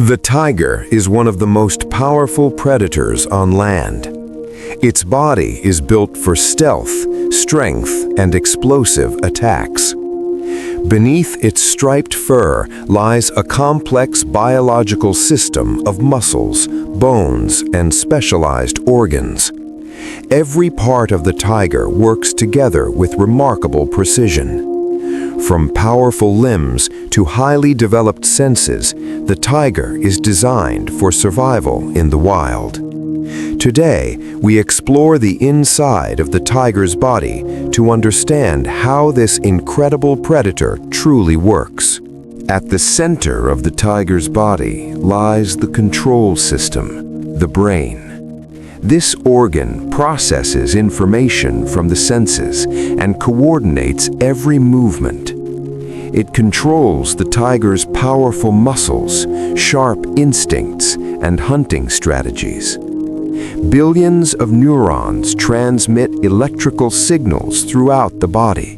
The tiger is one of the most powerful predators on land. Its body is built for stealth, strength, and explosive attacks. Beneath its striped fur lies a complex biological system of muscles, bones, and specialized organs. Every part of the tiger works together with remarkable precision. From powerful limbs to highly developed senses, the tiger is designed for survival in the wild. Today, we explore the inside of the tiger's body to understand how this incredible predator truly works. At the center of the tiger's body lies the control system, the brain. This organ processes information from the senses and coordinates every movement. It controls the tiger's powerful muscles, sharp instincts, and hunting strategies. Billions of neurons transmit electrical signals throughout the body.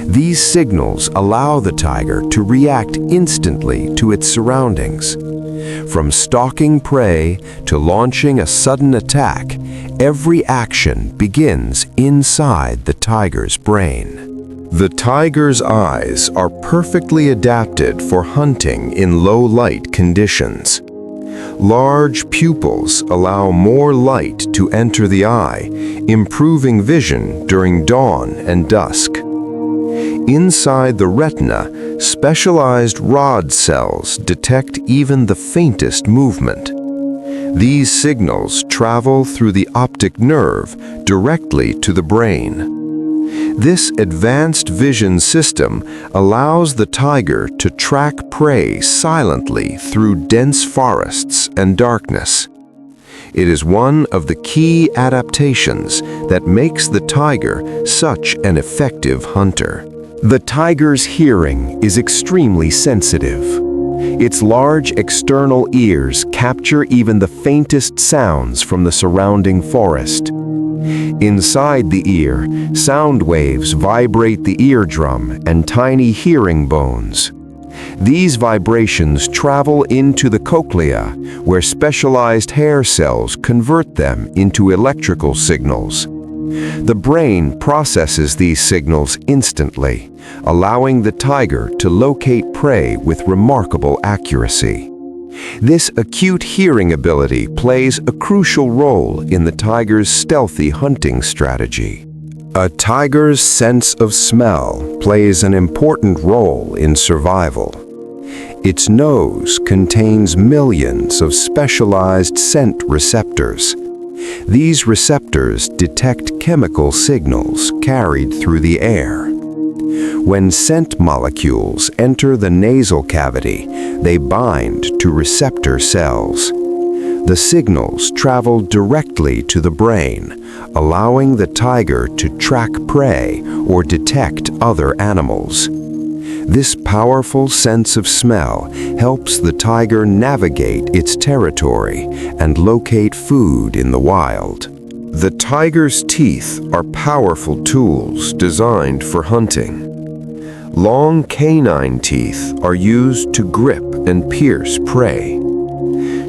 These signals allow the tiger to react instantly to its surroundings. From stalking prey to launching a sudden attack, every action begins inside the tiger's brain. The tiger's eyes are perfectly adapted for hunting in low-light conditions. Large pupils allow more light to enter the eye, improving vision during dawn and dusk. Inside the retina, specialized rod cells detect even the faintest movement. These signals travel through the optic nerve directly to the brain. This advanced vision system allows the tiger to track prey silently through dense forests and darkness. It is one of the key adaptations that makes the tiger such an effective hunter. The tiger's hearing is extremely sensitive. Its large external ears capture even the faintest sounds from the surrounding forest. Inside the ear, sound waves vibrate the eardrum and tiny hearing bones. These vibrations travel into the cochlea, where specialized hair cells convert them into electrical signals. The brain processes these signals instantly, allowing the tiger to locate prey with remarkable accuracy. This acute hearing ability plays a crucial role in the tiger's stealthy hunting strategy. A tiger's sense of smell plays an important role in survival. Its nose contains millions of specialized scent receptors. These receptors detect chemical signals carried through the air. When scent molecules enter the nasal cavity, they bind to receptor cells. The signals travel directly to the brain, allowing the tiger to track prey or detect other animals. This powerful sense of smell helps the tiger navigate its territory and locate food in the wild. The tiger's teeth are powerful tools designed for hunting. Long canine teeth are used to grip and pierce prey.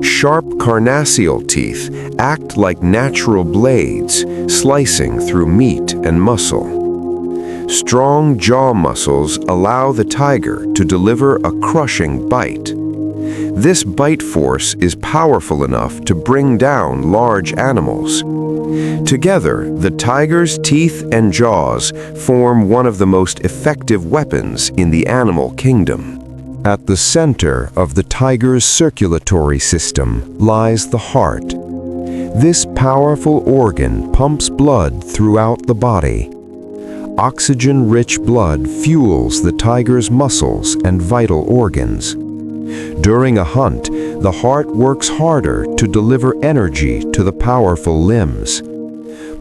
Sharp carnassial teeth act like natural blades, slicing through meat and muscle. Strong jaw muscles allow the tiger to deliver a crushing bite. This bite force is powerful enough to bring down large animals. Together, the tiger's teeth and jaws form one of the most effective weapons in the animal kingdom. At the center of the tiger's circulatory system lies the heart. This powerful organ pumps blood throughout the body. Oxygen-rich blood fuels the tiger's muscles and vital organs. During a hunt, the heart works harder to deliver energy to the powerful limbs.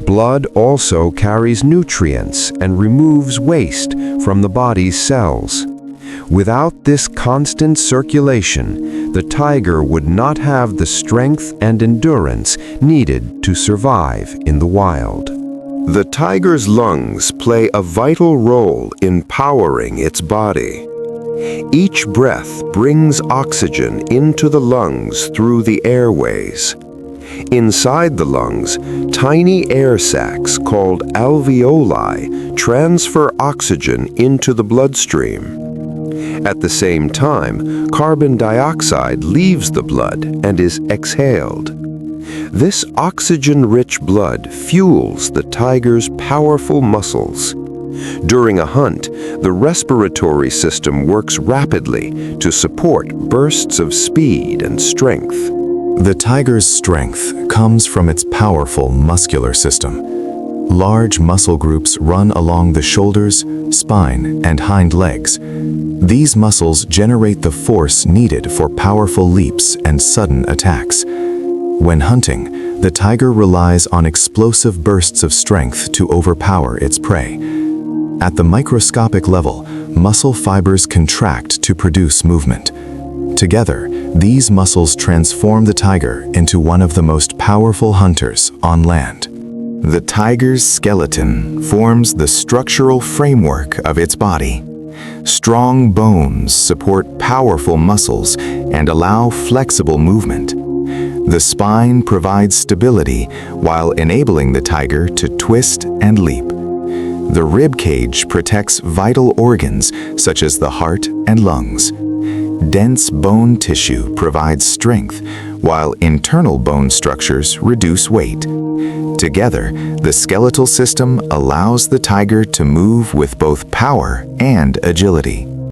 Blood also carries nutrients and removes waste from the body's cells. Without this constant circulation, the tiger would not have the strength and endurance needed to survive in the wild. The tiger's lungs play a vital role in powering its body. Each breath brings oxygen into the lungs through the airways. Inside the lungs, tiny air sacs called alveoli transfer oxygen into the bloodstream. At the same time, carbon dioxide leaves the blood and is exhaled. This oxygen-rich blood fuels the tiger's powerful muscles. During a hunt, the respiratory system works rapidly to support bursts of speed and strength. The tiger's strength comes from its powerful muscular system. Large muscle groups run along the shoulders, spine, and hind legs. These muscles generate the force needed for powerful leaps and sudden attacks. When hunting, the tiger relies on explosive bursts of strength to overpower its prey. At the microscopic level, muscle fibers contract to produce movement. Together, these muscles transform the tiger into one of the most powerful hunters on land. The tiger's skeleton forms the structural framework of its body. Strong bones support powerful muscles and allow flexible movement. The spine provides stability while enabling the tiger to twist and leap. The rib cage protects vital organs such as the heart and lungs. Dense bone tissue provides strength, while internal bone structures reduce weight. Together, the skeletal system allows the tiger to move with both power and agility.